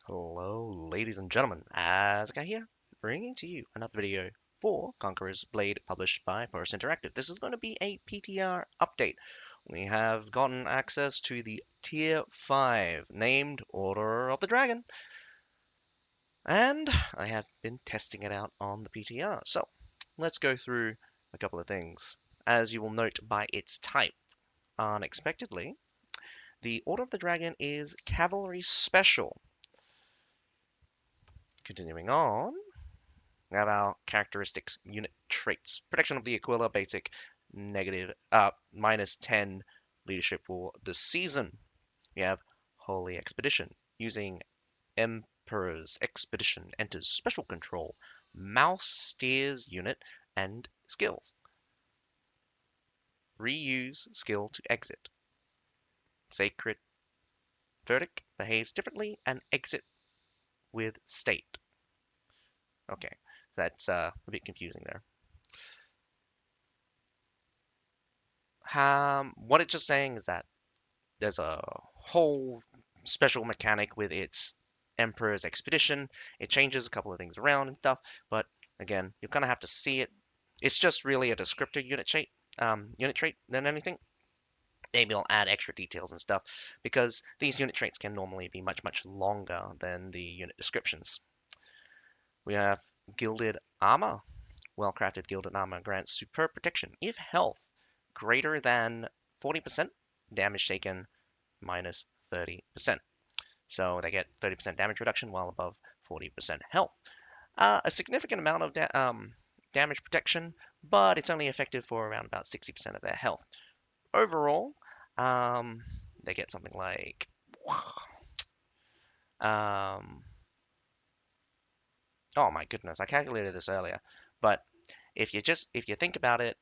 Hello, ladies and gentlemen, Asuka here, bringing to you another video for Conqueror's Blade published by Forest Interactive. This is going to be a PTR update. We have gotten access to the Tier 5, named Order of the Dragon, and I have been testing it out on the PTR. So, let's go through a couple of things. As you will note by its type, unexpectedly, the Order of the Dragon is Cavalry Special. Continuing on, we have our characteristics unit traits. Protection of the Aquila, basic, -10 leadership for the season. We have Holy Expedition. Using Emperor's Expedition enters special control, mouse steers unit, and skills. Reuse skill to exit. Sacred Verdict behaves differently and exit with state. Okay, that's a bit confusing there. What it's just saying is that there's a whole special mechanic with its Emperor's Expedition. It changes a couple of things around and stuff, but again, you're gonna have to see it. It's just really a descriptor unit trait than anything. Maybe I'll add extra details and stuff because these unit traits can normally be much longer than the unit descriptions. We have Gilded Armor. Well-crafted gilded armor grants superb protection if health greater than 40%, damage taken minus 30%. So they get 30% damage reduction while above 40% health. A significant amount of damage protection, but it's only effective for around about 60% of their health. Overall, they get something like oh my goodness, I calculated this earlier, but if you think about it,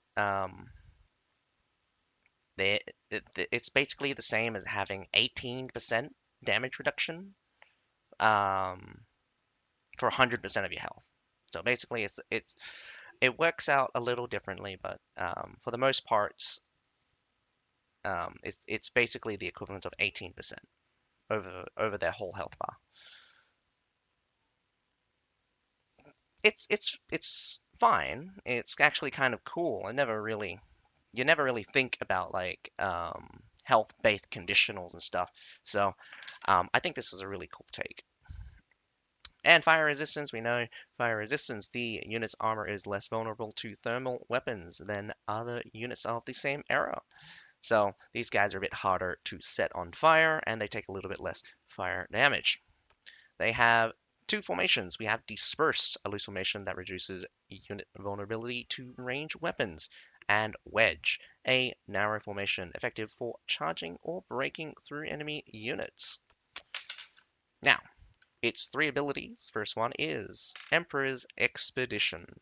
it's basically the same as having 18% damage reduction for 100% of your health. So basically, it works out a little differently, but for the most parts, it's basically the equivalent of 18% over their whole health bar. It's fine. It's actually kind of cool. You never really think about like health-based conditionals and stuff. So I think this is a really cool take. And fire resistance, we know fire resistance, the unit's armor is less vulnerable to thermal weapons than other units of the same era. So these guys are a bit harder to set on fire, and they take a little bit less fire damage. They have two formations. We have Disperse, a loose formation that reduces unit vulnerability to range weapons, and Wedge, a narrow formation effective for charging or breaking through enemy units. Now, its three abilities. First one is Emperor's Expedition.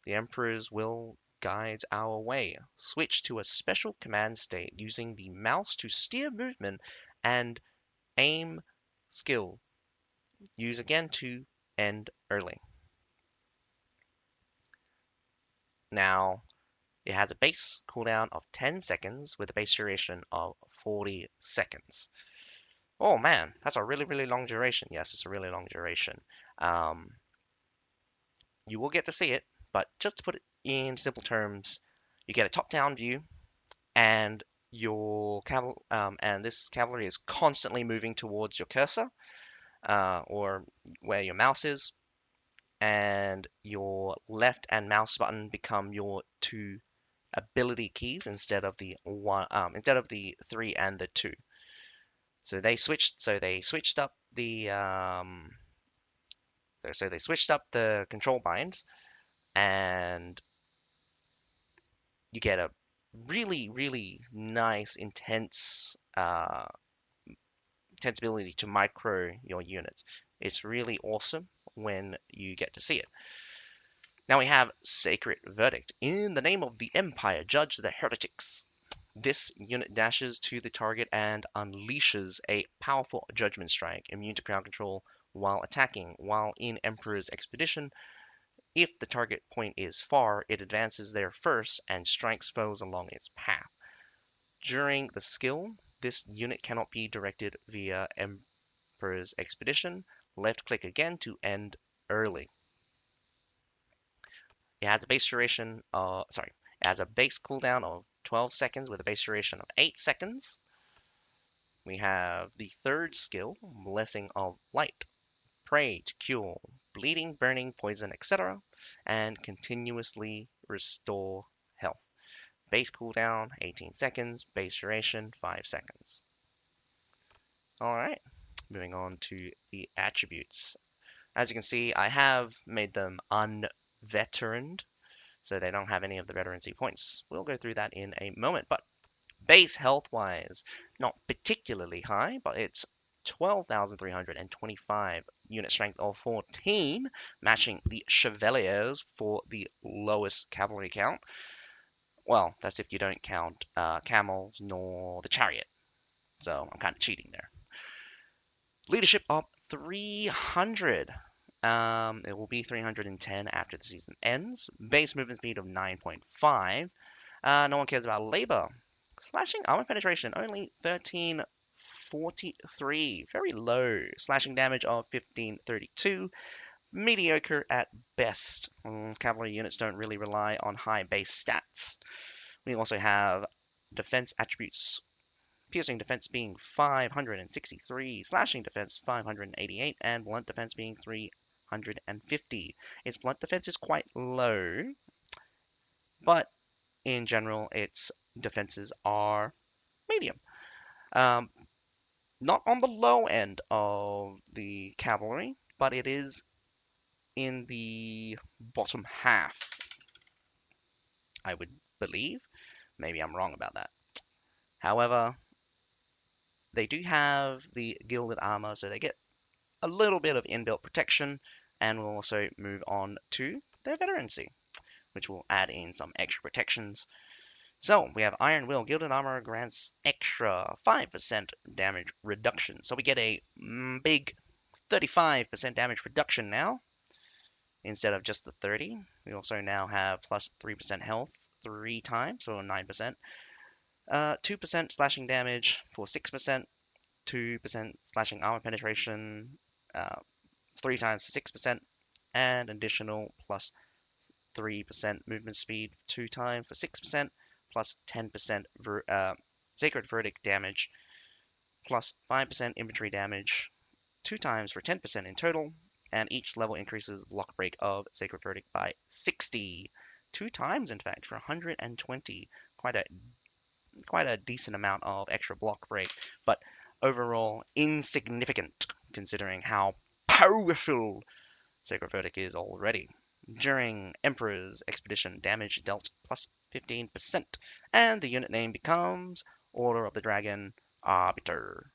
The Emperor's will guides our way. Switch to a special command state using the mouse to steer movement and aim skill. Use again to end early. Now, it has a base cooldown of 10 seconds with a base duration of 40 seconds. Oh man, that's a really long duration. Yes, it's a really long duration. You will get to see it, but just to put it in simple terms, you get a top-down view, and this cavalry is constantly moving towards your cursor, or where your mouse is, and your left and mouse button become your two ability keys instead of the three and the two. So they switched up the control binds, and you get a really nice intense ability to micro your units. It's really awesome when you get to see it. Now we have Sacred Verdict. In the name of the Empire, judge the heretics. This unit dashes to the target and unleashes a powerful judgment strike, immune to crowd control while attacking. While in Emperor's Expedition, if the target point is far, it advances there first and strikes foes along its path. During the skill, this unit cannot be directed via Emperor's Expedition. left click again to end early. It has a base duration of, sorry, it has a base cooldown of 12 seconds with a base duration of 8 seconds. We have the third skill, Blessing of Light. Pray to cure bleeding, burning, poison, etc. and continuously restore health. Base cooldown 18 seconds, base duration 5 seconds. Alright, moving on to the attributes. As you can see, I have made them unveteraned, so they don't have any of the veterancy points. We'll go through that in a moment, but base health-wise, not particularly high, but it's 12,325 unit strength of 14, matching the Chevaliers for the lowest cavalry count. Well, that's if you don't count camels nor the chariot, so I'm kind of cheating there. Leadership up 300. It will be 310 after the season ends. Base movement speed of 9.5. No one cares about labor. Slashing armor penetration only 1343. Very low. Slashing damage of 1532. Mediocre at best. Cavalry units don't really rely on high base stats. We also have defense attributes. Piercing defense being 563, slashing defense 588, and blunt defense being 350. Its blunt defense is quite low, but in general, its defenses are medium. Not on the low end of the cavalry, but it is in the bottom half, I would believe. Maybe I'm wrong about that. However, they do have the gilded armor, so they get a little bit of inbuilt protection, and we'll also move on to their veterancy, which will add in some extra protections. So we have Iron Will. Gilded Armor grants extra 5% damage reduction. So we get a big 35% damage reduction now, instead of just the 30. We also now have plus 3% health 3 times, so 9%. 2% slashing damage for 6%. 2% slashing armor penetration 3 times for 6%, and additional plus 3% movement speed 2 times for 6%, plus 10% Sacred Verdict damage, plus 5% infantry damage 2 times for 10% in total, and each level increases block break of Sacred Verdict by 60. 2 times, in fact, for 120. Quite a decent amount of extra block break, but overall insignificant considering how powerful Sacred Verdict is already. During Emperor's Expedition, damage dealt plus 15%, and the unit name becomes Order of the Dragon Arbiter.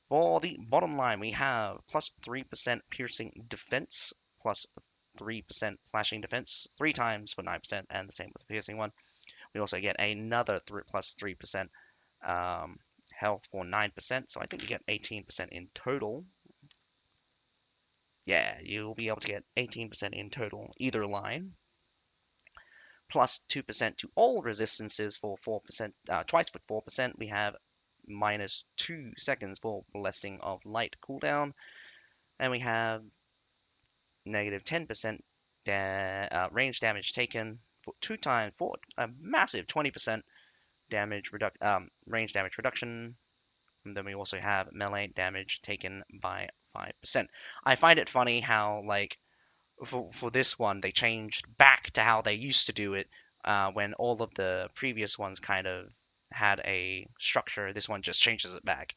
For the bottom line, we have plus 3% piercing defense, plus 3% slashing defense, 3 times for 9%, and the same with the piercing one. We also get another plus 3% health for 9%, so I think we get 18% in total. Yeah, you'll be able to get 18% in total, either line. Plus 2% to all resistances for 4%, twice for 4%. We have minus 2 seconds for Blessing of Light cooldown. And we have negative 10% range damage taken for 2 times for a massive 20% range damage reduction. And then we also have melee damage taken by 5%. I find it funny how, like, for this one, they changed back to how they used to do it when all of the previous ones kind of had a structure. This one just changes it back.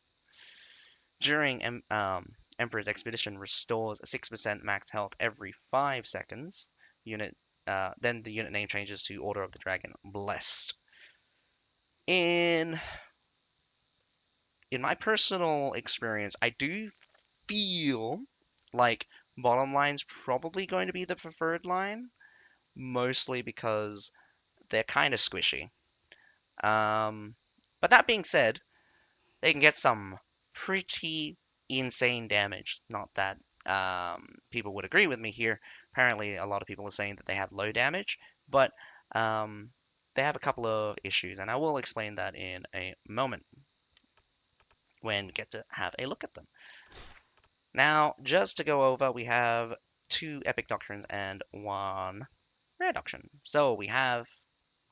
During Emperor's Expedition, restores 6% max health every 5 seconds. Then the unit name changes to Order of the Dragon Blessed. In my personal experience, I do feel like bottom line's probably going to be the preferred line, mostly because they're kind of squishy. But that being said, they can get some pretty insane damage. Not that people would agree with me here. Apparently, a lot of people are saying that they have low damage, but they have a couple of issues, and I will explain that in a moment. when we get to have a look at them. Now, just to go over, we have 2 epic doctrines and 1 rare doctrine. So we have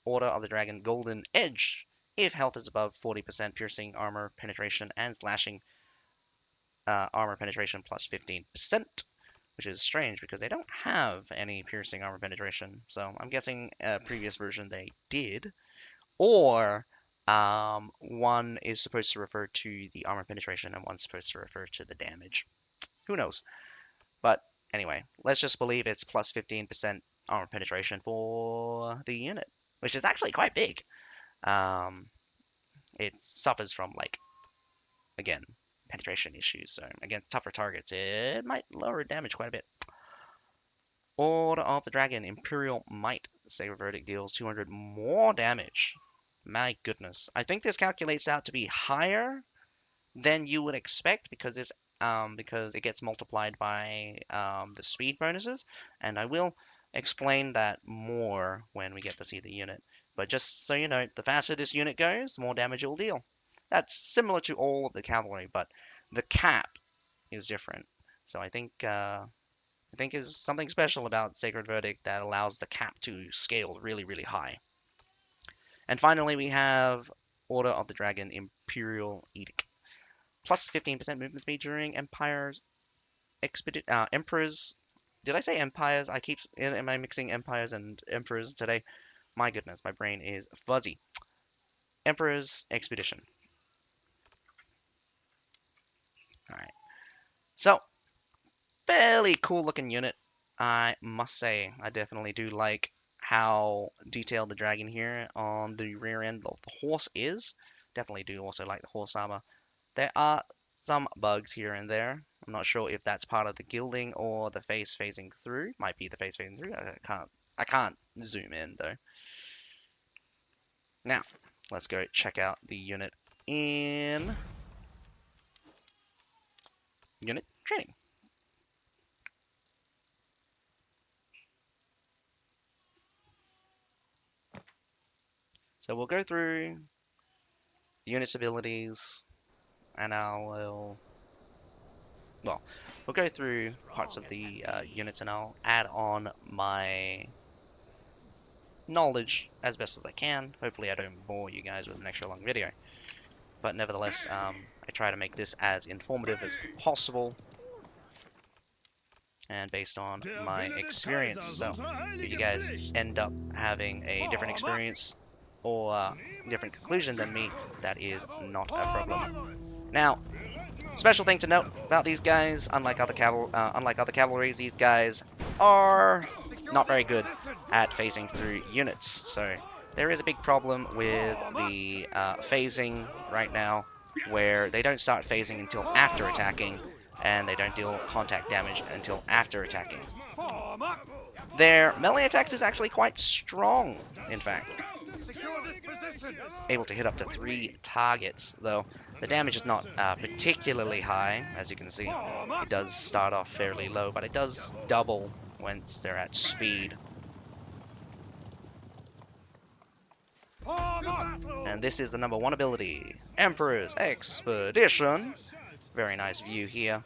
Order of the Dragon Golden Edge. If health is above 40%, piercing armor penetration and slashing armor penetration plus 15%, which is strange because they don't have any piercing armor penetration. So I'm guessing a previous version they did. Or one is supposed to refer to the armor penetration and one's supposed to refer to the damage. Who knows? But anyway, let's just believe it's plus 15% armor penetration for the unit, which is actually quite big. Um, it suffers from, like, again, penetration issues, so against tougher targets, it might lower damage quite a bit. Order of the Dragon, Imperial Might. Sacred Verdict deals 200 more damage. My goodness. I think this calculates out to be higher than you would expect because it gets multiplied by the speed bonuses, and I will explain that more when we get to see the unit. But just so you know, the faster this unit goes, the more damage it will deal. That's similar to all of the cavalry, but the cap is different. So I think is something special about Sacred Verdict that allows the cap to scale really, really high. And finally, we have Order of the Dragon Imperial Edict. Plus 15% movement speed during Emperors. Did I say empires? Am I mixing empires and emperors today? My goodness, my brain is fuzzy. Emperor's Expedition. Alright. So, fairly cool looking unit. I must say, I definitely do like how detailed the dragon here on the rear end of the horse is. Definitely do also like the horse armor. There are some bugs here and there. I'm not sure if that's part of the gilding or the face facing through. Might be the face facing through. I can't zoom in though. Now, let's go check out the unit in unit training. So we'll go through the unit's abilities, and we'll go through parts of the units, and I'll add on my knowledge as best as I can. Hopefully I don't bore you guys with an extra long video. But nevertheless, I try to make this as informative as possible and based on my experience. So if you guys end up having a different experience or different conclusion than me, that is not a problem. Now, special thing to note about these guys, unlike other cavalries, these guys are not very good at phasing through units. So there is a big problem with the phasing right now, where they don't start phasing until after attacking, and they don't deal contact damage until after attacking. Their melee attacks is actually quite strong, in fact. Able to hit up to 3 targets, though the damage is not particularly high. As you can see, it does start off fairly low, but it does double once they're at speed. And this is the number 1 ability, Emperor's Expedition. Very nice view here.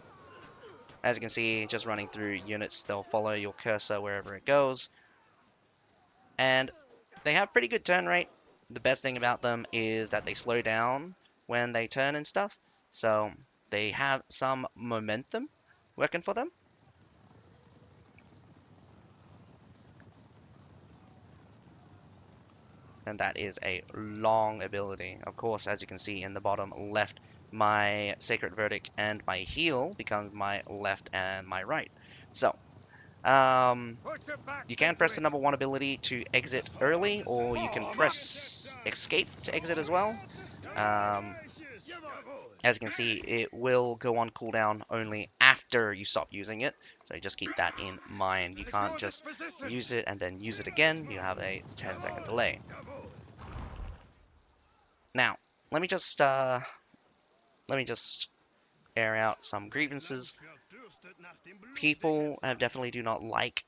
As you can see, just running through units, they'll follow your cursor wherever it goes. And they have pretty good turn rate. The best thing about them is that they slow down when they turn and stuff. So they have some momentum working for them. And that is a long ability. Of course, as you can see in the bottom left, my Sacred Verdict and my heal becomes my left and my right. So, you can press the number 1 ability to exit early, or you can press escape to exit as well. As you can see, it will go on cooldown only after you stop using it, so just keep that in mind. You can't just use it and then use it again. You have a 10-second delay. Now, let me just air out some grievances. People definitely do not like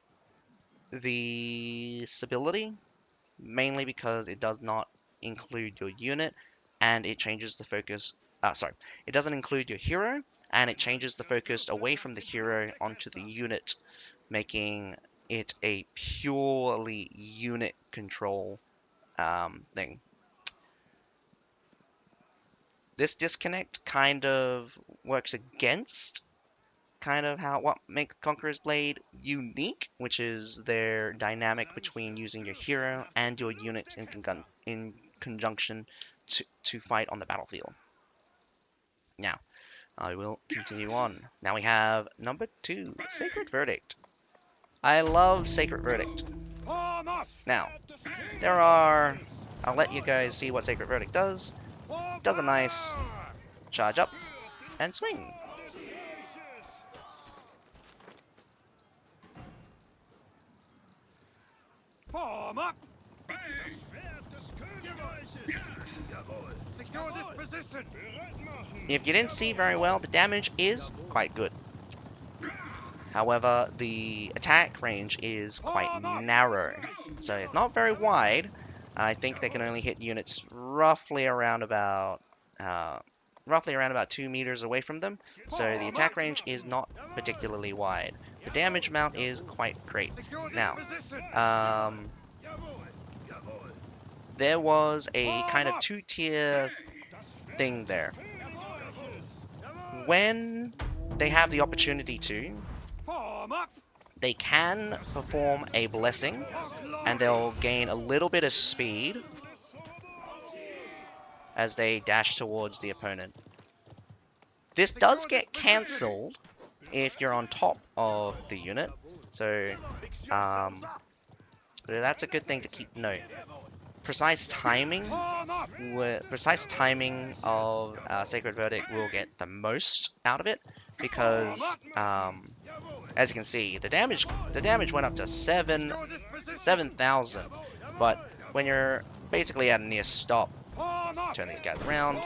the stability, mainly because it does not include your unit, and it changes the focus sorry, it doesn't include your hero, and it changes the focus away from the hero onto the unit, making it a purely unit control thing. This disconnect kind of works against kind of what makes Conqueror's Blade unique, which is their dynamic between using your hero and your units in conjunction to fight on the battlefield. Now, I will continue on. Now we have number 2, Sacred Verdict. I love Sacred Verdict. Now, I'll let you guys see what Sacred Verdict does. It does a nice charge up and swing. Form up! Secure this position! If you didn't see very well, the damage is quite good. However, the attack range is quite narrow, so it's not very wide. I think they can only hit units roughly around about 2 meters away from them, so the attack range is not particularly wide. The damage amount is quite great. Now, there was a kind of two-tier thing there. When they have the opportunity to, they can perform a blessing, and they'll gain a little bit of speed as they dash towards the opponent. This does get cancelled if you're on top of the unit, so that's a good thing to keep note. Precise timing of Sacred Verdict will get the most out of it, because as you can see, the damage went up to 7,000, but when you're basically at a near stop, turn these guys around.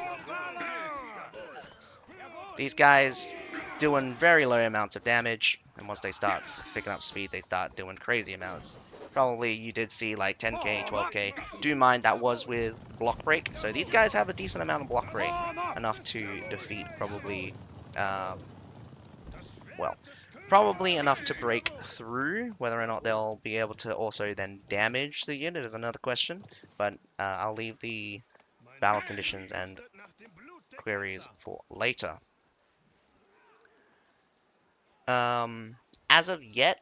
These guys doing very low amounts of damage, and once they start picking up speed, they start doing crazy amounts. Probably you did see like 10k, 12k. Do mind that was with block break, so these guys have a decent amount of block break, enough to defeat probably, probably enough to break through. Whether or not they'll be able to also then damage the unit is another question, but I'll leave the battle conditions and queries for later. As of yet,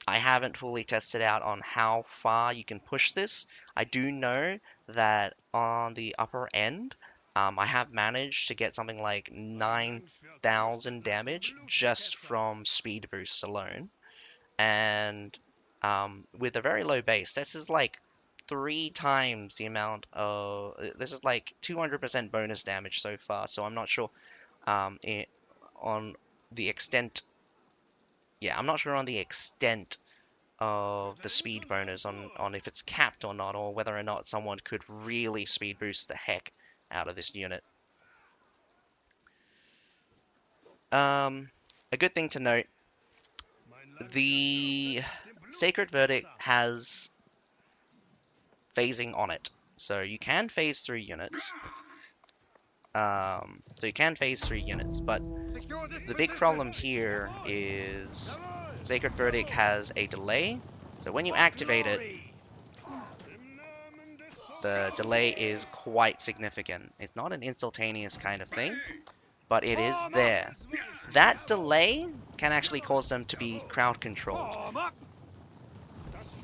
I haven't fully tested out on how far you can push this. I do know that on the upper end, I have managed to get something like 9,000 damage just from speed boosts alone. And with a very low base, this is like 3 times the amount of... This is like 200% bonus damage so far, so I'm not sure on the extent... Yeah, I'm not sure on the extent of the speed bonus, on if it's capped or not, or whether or not someone could really speed boost the heck out of this unit. A good thing to note, the Sacred Verdict has phasing on it, so you can phase 3 units. But the big problem here is Sacred Verdict has a delay, so when you activate it, the delay is quite significant. It's not an instantaneous kind of thing, but it is there. That delay can actually cause them to be crowd controlled.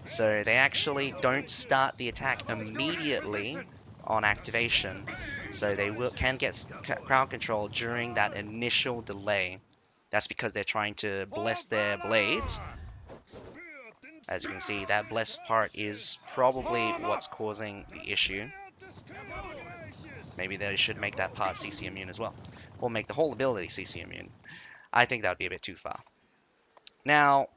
So they actually don't start the attack immediately on activation, so they can get crowd control during that initial delay. That's because they're trying to bless their blades. As you can see, that bless part is probably what's causing the issue. Maybe they should make that part CC immune as well, or make the whole ability CC immune. I think that would be a bit too far. Now,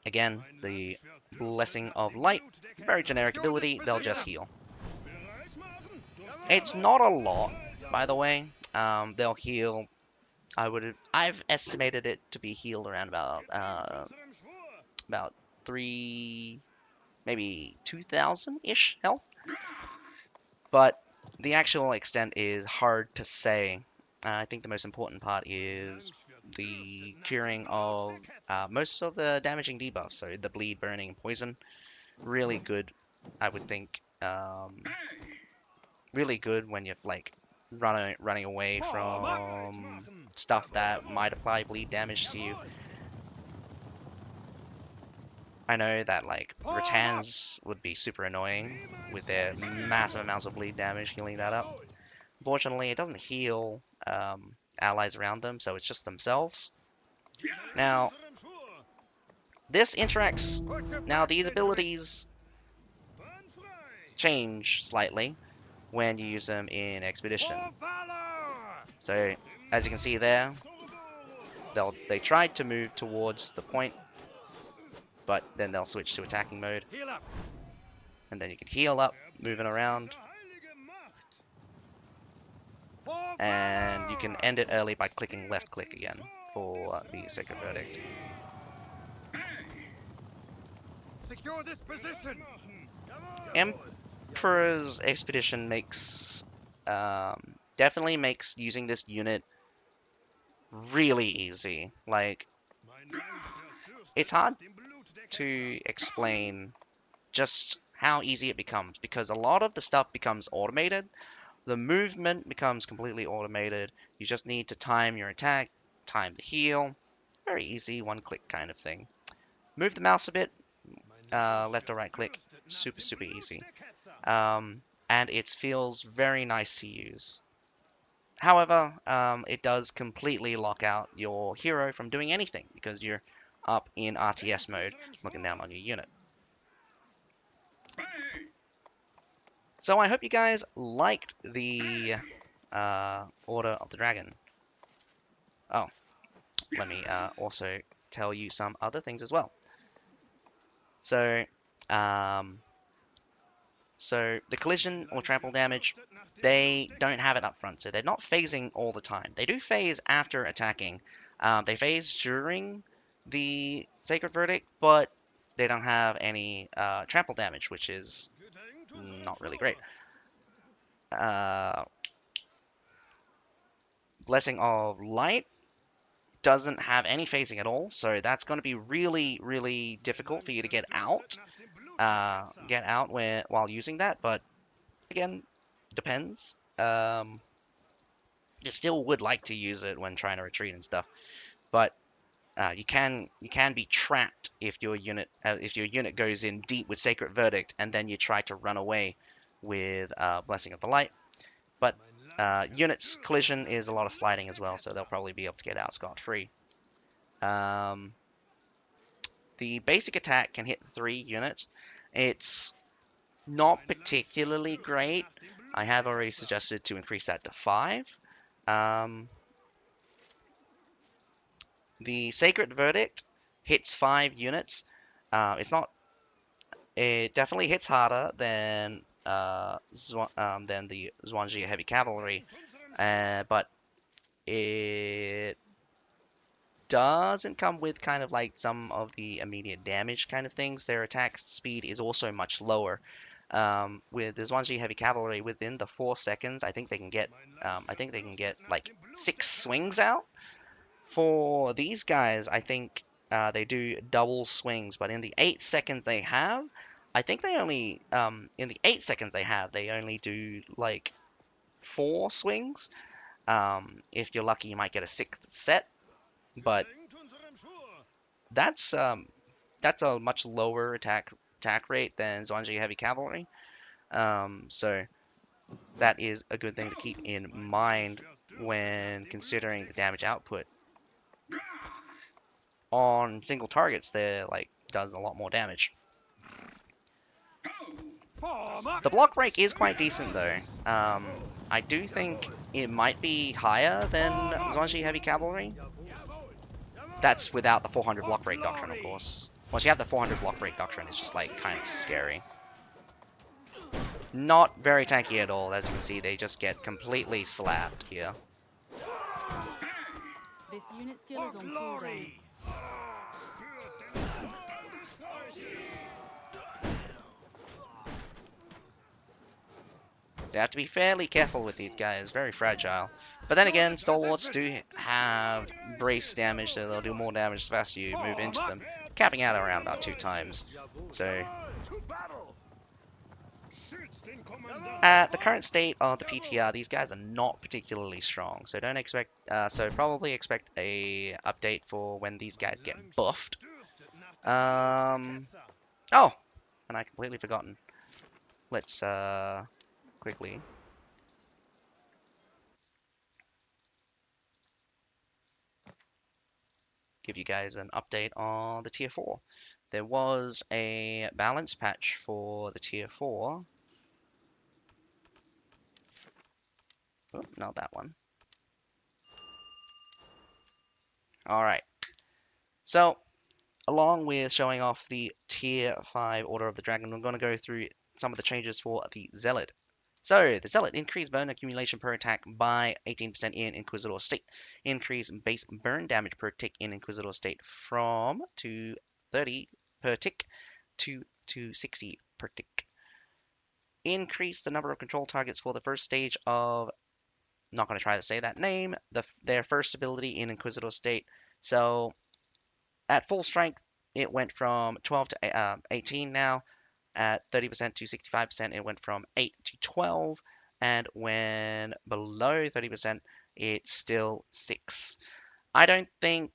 again, the Blessing of Light, very generic ability, they'll just heal. It's not a lot, by the way. They'll heal, I've estimated it to be healed around about 3, maybe 2,000-ish health. But The actual extent is hard to say. I think the most important part is the curing of most of the damaging debuffs. So the bleed, burning, and poison. Really good, I would think. Really good when you're like running away Form up! from stuff that might apply bleed damage to you. I know that like Form up! Rattans would be super annoying with their massive amounts of bleed damage, healing that up. Unfortunately, it doesn't heal allies around them, so it's just themselves. Now, this interacts. Put your Now, backs these into it! abilities change slightly when you use them in Expedition. For valor! So, as you can see there, they tried to move towards the point, but then they'll switch to attacking mode, Heal up! and then you can heal up, moving around, For and you can valor! end it early by clicking left click again for the Sacred Verdict. Secure this position! Emperor's Expedition definitely makes using this unit really easy. Like, it's hard to explain just how easy it becomes because a lot of the stuff becomes automated. The movement becomes completely automated. You just need to time your attack, time the heal. Very easy, one click kind of thing. Move the mouse a bit, left or right click, super easy. And it feels very nice to use. However, it does completely lock out your hero from doing anything because you're up in RTS mode, looking down on your unit. So I hope you guys liked the Order of the Dragon. Oh, let me also tell you some other things as well. So, the collision or trample damage, they don't have it up front, so they're not phasing all the time. They do phase after attacking. They phase during the Sacred Verdict, but they don't have any trample damage, which is not really great. Blessing of Light doesn't have any phasing at all, so that's going to be really difficult for you to get out. While using that, but again, depends. You still would like to use it when trying to retreat and stuff, but you can be trapped if your unit goes in deep with Sacred Verdict and then you try to run away with Blessing of the Light. But units collision is a lot of sliding as well, so they'll probably be able to get out scot-free. The basic attack can hit 3 units. It's not particularly great. I have already suggested to increase that to 5. The Sacred Verdict hits 5 units. It definitely hits harder than the Zhuangzi Heavy Cavalry, but it doesn't come with kind of like some of the immediate damage kind of things. Their attack speed is also much lower. With the Zhuangzi Heavy Cavalry, within the 4 seconds, I think they can get like 6 swings out. For these guys, I think they do double swings, but in the 8 seconds they have, I think they only they only do like 4 swings. If you're lucky, you might get a 6th set, but that's a much lower attack rate than Zhuangzi Heavy Cavalry. So that is a good thing to keep in mind when considering the damage output. On single targets, they're like does a lot more damage. The block break is quite decent though. I do think it might be higher than Zhuangzi Heavy Cavalry. That's without the 400 block break doctrine, of course. Once you have the 400 block break doctrine, it's just like kind of scary. Not very tanky at all, as you can see, they just get completely slapped here. This unit skill is on cooldown. They have to be fairly careful with these guys, very fragile. But then again, Stalwarts do have brace damage, so they'll do more damage the faster you move into them, capping out around about 2 times. So, at the current state of the PTR, these guys are not particularly strong, so don't expect, so probably expect a update for when these guys get buffed. Oh, and I completely forgotten. Let's, quickly give you guys an update on the tier 4. There was a balance patch for the tier 4. Oh, not that one. Alright. So, along with showing off the tier 5 Order of the Dragon, we're going to go through some of the changes for the Zealot. So, the Zealot increased burn accumulation per attack by 18% in Inquisitor State. Increase base burn damage per tick in Inquisitor State from 230 per tick to 260 per tick. Increase the number of control targets for the first stage of, not going to try to say that name, their first ability in Inquisitor State. So, at full strength, it went from 12 to 18 now. At 30% to 65%, it went from 8 to 12. And when below 30%, it's still 6. I don't think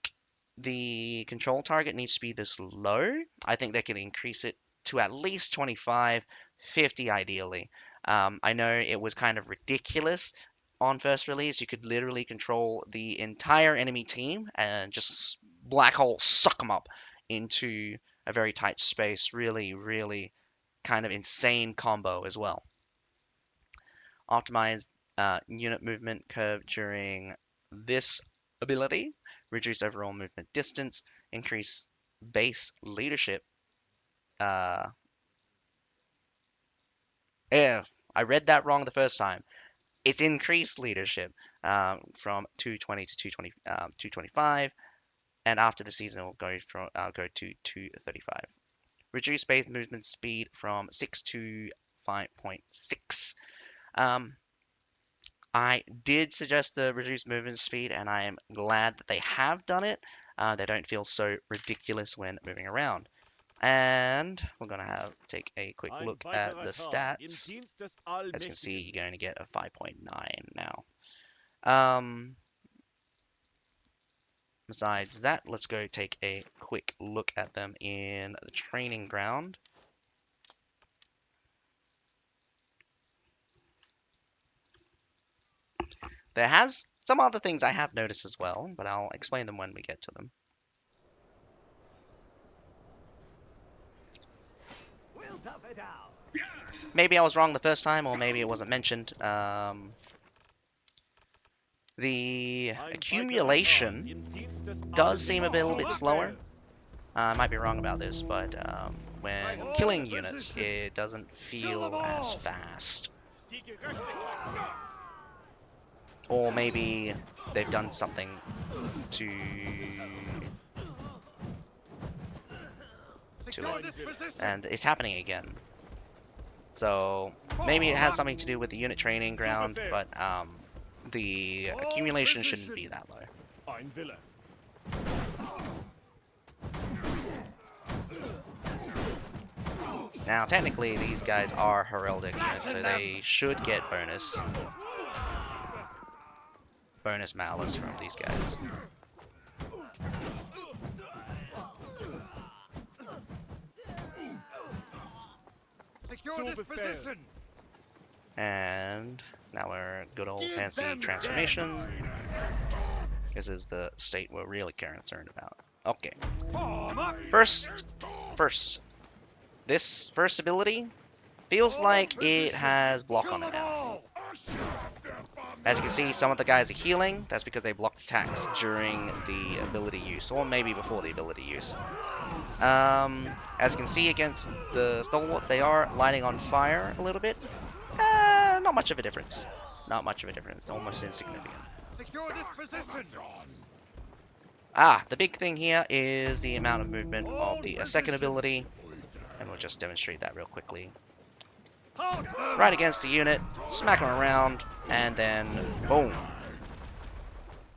the control target needs to be this low. I think they can increase it to at least 25, 50 ideally. I know it was kind of ridiculous on first release. You could literally control the entire enemy team and just black hole suck them up into a very tight space. Really, really kind of insane combo as well. Optimize unit movement curve during this ability, reduce overall movement distance, increase base leadership. Yeah, I read that wrong the first time. It's increased leadership from 220 to 225, and after the season, it will go to 235. Reduce base movement speed from 6 to 5.6. I did suggest the reduced movement speed, and I am glad that they have done it. They don't feel so ridiculous when moving around. And we're going to take a quick look at the stats. As you can see, you're going to get a 5.9 now. Besides that, let's go take a quick look at them in the training ground. There has some other things I have noticed as well, but I'll explain them when we get to them. Maybe I was wrong the first time, or maybe it wasn't mentioned. The accumulation does seem a little bit slower. I might be wrong about this, but when killing units, it doesn't feel as fast. Or maybe they've done something to it, and it's happening again. So maybe it has something to do with the unit training ground, but the accumulation shouldn't be that low. Now, technically, these guys are heraldic units, so they should get bonus malice from these guys. Secure this position. And now we're good old fancy transformation. This is the state we're really concerned about. Okay. First, this first ability feels like it has block on it now. As you can see, some of the guys are healing. That's because they blocked attacks during the ability use, or maybe before the ability use. As you can see against the Stalwart, they are lighting on fire a little bit. Not much of a difference. Not much of a difference. Almost insignificant. Secure this position. The big thing here is the amount of movement of the second ability, and we'll just demonstrate that real quickly. Halt them! right against the unit, smack them around, and then boom.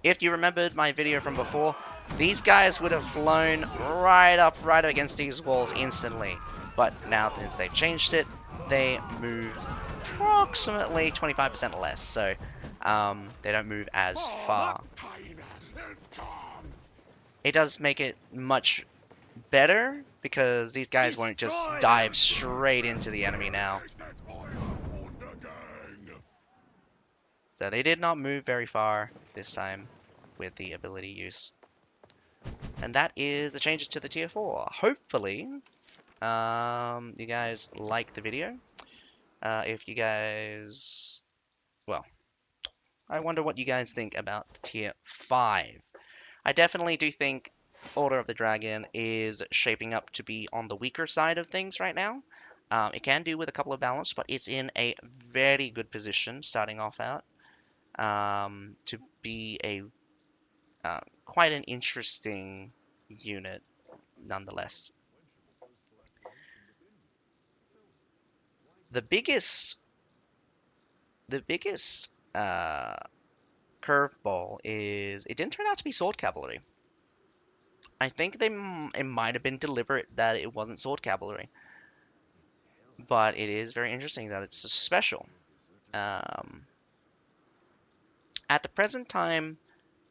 If you remembered my video from before, these guys would have flown right up against these walls instantly. But now since they've changed it, they move approximately 25% less, so they don't move as far. It does make it much better because these guys won't just Destroy dive them! straight into the enemy now. So they did not move very far this time with the ability use. And that is the changes to the tier 4. Hopefully, you guys like the video. If you guys, well, I wonder what you guys think about the tier 5. I definitely do think Order of the Dragon is shaping up to be on the weaker side of things right now. It can do with a couple of balance, but it's in a very good position starting off out to be a quite an interesting unit nonetheless. The biggest the biggest curveball is it didn't turn out to be sword cavalry. I think it might have been deliberate that it wasn't sword cavalry, but it is very interesting that it's a special. Um, at the present time,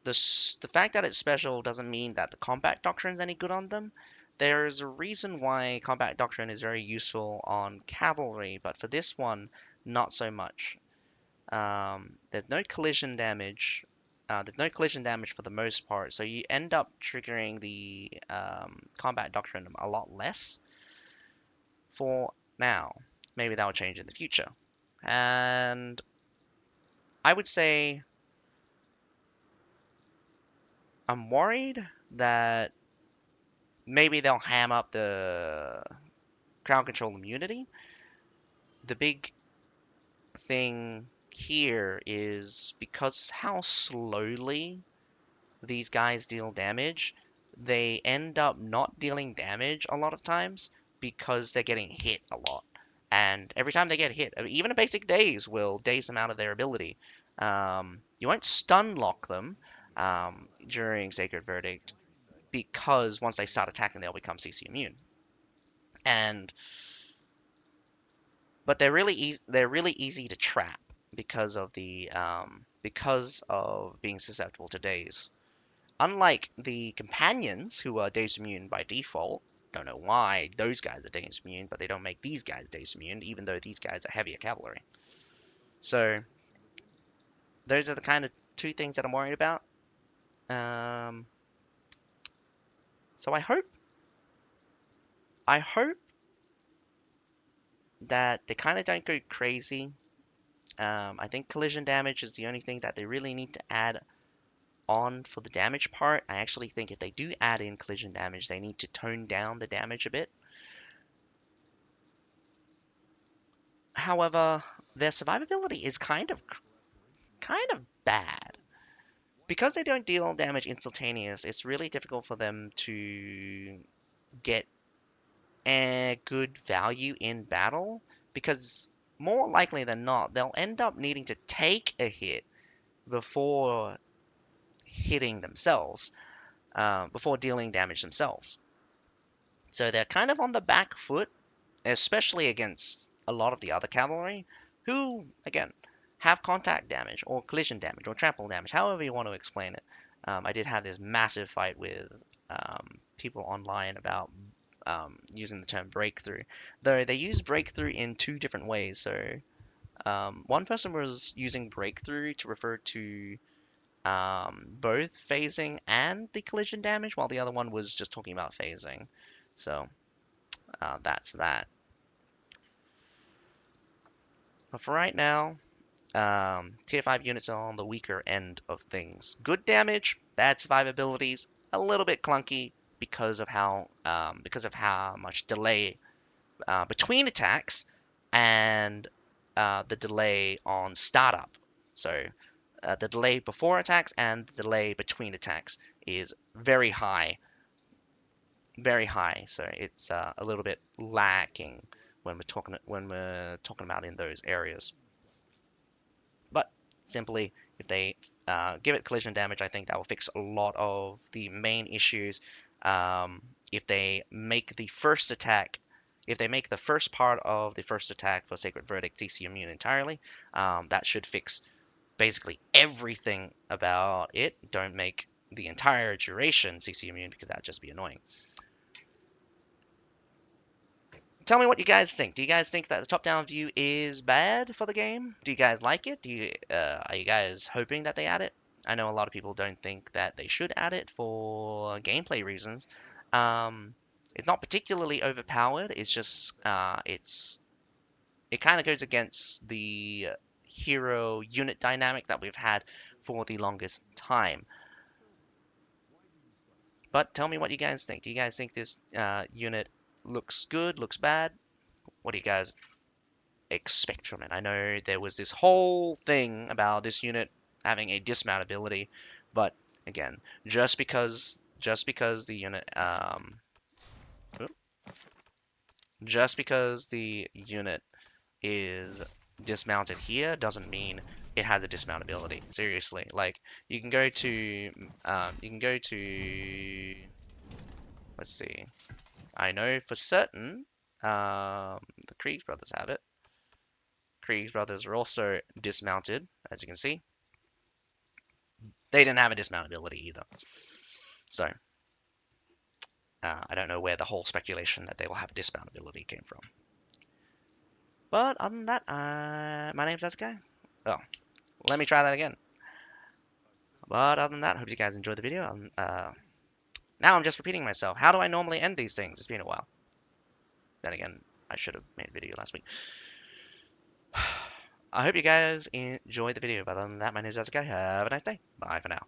the fact that it's special doesn't mean that the combat doctrine is any good on them. There's a reason why combat doctrine is very useful on cavalry, but for this one, not so much. There's no collision damage. There's no collision damage for the most part, so you end up triggering the combat doctrine a lot less for now. Maybe that will change in the future. And I would say I'm worried that maybe they'll ham up the crowd control immunity. The big thing here is because how slowly these guys deal damage, they end up not dealing damage a lot of times because they're getting hit a lot. And every time they get hit, even a basic daze will daze them out of their ability. You won't stun lock them during Sacred Verdict because once they start attacking, they'll become CC immune. And but they're really easy to trap because of being susceptible to daze. Unlike the companions, who are daze immune by default, don't know why those guys are daze immune, but they don't make these guys daze immune, even though these guys are heavier cavalry. So those are the kind of two things that I'm worried about. Um, so I hope that they kind of don't go crazy. I think collision damage is the only thing that they really need to add on for the damage part. I actually think if they do add in collision damage, they need to tone down the damage a bit. However, their survivability is kind of bad. Because they don't deal damage instantaneous, it's really difficult for them to get a good value in battle because more likely than not, they'll end up needing to take a hit before hitting themselves, before dealing damage themselves. So they're kind of on the back foot, especially against a lot of the other cavalry, who, again, have contact damage or collision damage or trample damage, however you want to explain it. I did have this massive fight with people online about using the term breakthrough, though they use breakthrough in two different ways. So one person was using breakthrough to refer to both phasing and the collision damage, while the other one was just talking about phasing. So that's that. But for right now, tier 5 units are on the weaker end of things. Good damage, bad survivabilities, a little bit clunky because of how much delay between attacks and the delay on startup. So the delay before attacks and the delay between attacks is very high, very high. So it's a little bit lacking when we're talking about in those areas. But simply, if they give it collision damage, I think that will fix a lot of the main issues. Um, if they make the first attack, if they make the first part of the first attack for Sacred Verdict CC immune entirely, that should fix basically everything about it. Don't make the entire duration CC immune because that'd just be annoying. Tell me what you guys think. Do you guys think that the top-down view is bad for the game? Do you guys like it? Are you guys hoping that they add it? I know a lot of people don't think that they should add it for gameplay reasons. Um, it's not particularly overpowered. It's just it kind of goes against the hero unit dynamic that we've had for the longest time. But tell me what you guys think. Do you guys think this unit looks good, looks bad? What do you guys expect from it? I know there was this whole thing about this unit having a dismount ability, but again, just because the unit just because the unit is dismounted here doesn't mean it has a dismount ability. Seriously, like you can go to let's see. I know for certain the Kriegs brothers have it. Kriegs brothers are also dismounted, as you can see. They didn't have a dismount ability either. So I don't know where the whole speculation that they will have a dismount ability came from. But other than that, my name's Asuka. Oh, let me try that again. But other than that, I hope you guys enjoyed the video. Now I'm just repeating myself. How do I normally end these things? It's been a while. Then again, I should have made a video last week. I hope you guys enjoyed the video. But other than that, my name is Asuka. Have a nice day. Bye for now.